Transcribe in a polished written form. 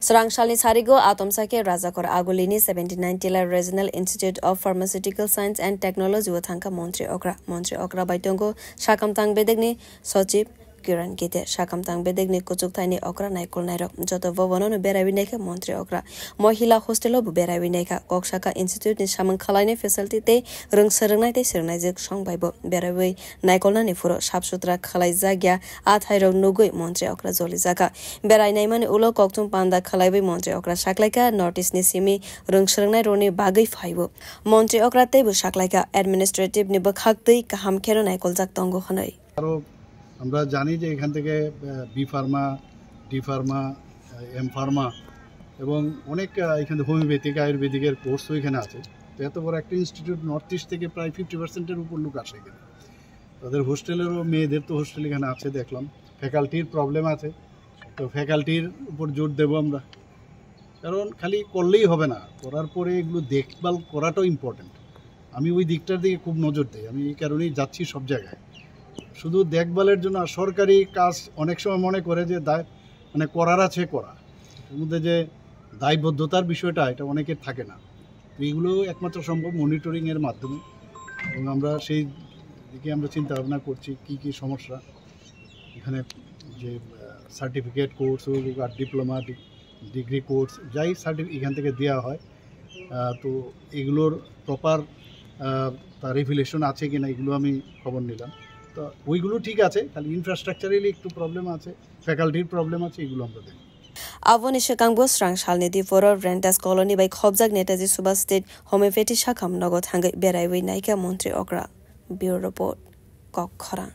Srangshali Sarigo Atomsake Razakor Agolini 79 Tila Regional Institute of Pharmaceutical Science and Technology Wathanka Montri Okra Baitongo Shakamtang Bedegni Sochip Kiran Gite Shakamtang Bedegni Kuchuktaini Okra Naikul Nairo Joto Vovono Berawineka Montri Okra Mohila Hostelo Berawineka Kokshaka Institute ni Shaman Khalani Facility Te Rung Sernaite Sernazik Shong Bible Berawi Naikolna Nifuro Shapsutra Khalai Zagya Athairo Nugui Montri Okra Zolizaka Berai Naiman Ulo Koktum Panda Khalaibi Montri Okra Shaklaika Notice Nisimi Rung Sernai Roni Bagai Faibo Montri Okra Tebu Shaklaika Administrative Nibakakti Kaham Kero Naikol Zak Tongo Hanoi আমরা জানি যে এখান থেকে B pharma D pharma M pharma এবং অনেক এখানে homeopathic আয়ুর্বেদিকের কোর্সও এখানে আছে তো এত বড় একটা ইনস্টিটিউট নর্থ ইস্ট থেকে প্রায় 50%-এর উপর লোক আসে এখানে তাদের হোস্টেলেরও মেয়েদের তো হোস্টেল এখানে আছে দেখলাম ফ্যাকাল্টির প্রবলেম আছে তো ফ্যাকাল্টির উপর জোর দেব আমরা কারণ খালি করলেই হবে না করার পরে এগুলো দেখভাল করাটাও ইম্পর্টেন্ট আমি ওই দিকটার দিকে খুব নজর দিই আমি এই কারণেই যাচ্ছি সব জায়গায় শুধু দেখভালের জন্য সরকারি কাজ অনেক সময় মনে করে যে মানে করার আছে করা এর মধ্যে যে দায়বদ্ধতার বিষয়টা এটা অনেকের থাকে না তো এগুলো একমাত্র সম্ভব মনিটরিংয়ের মাধ্যমে এবং আমরা সেই দিকে আমরা চিন্তা ভাবনা করছি কি সমস্যা এখানে যে সার্টিফিকেট কোর্স হোক আর ডিপ্লোমা ডিগ্রি কোর্স যাই এখান থেকে দেওয়া হয় তো এগুলোর প্রপার তার রিফিলেশন আছে কিনা এগুলো আমি খবর নিলাম তো ওইগুলো ঠিক আছে খালি ইনফ্রাস্ট্রাকচারালি একটু প্রবলেম আছে ফ্যাকাল্টির প্রবলেম আছে এগুলো আমরা দেখি Avonisha Kangbo Srangshali di Foro Rentas Colony by Khobjak Netaji Subas State Homeopathy Shakam Nogot Hangai Berai Naika Montri Okra Bureau Report Kokhara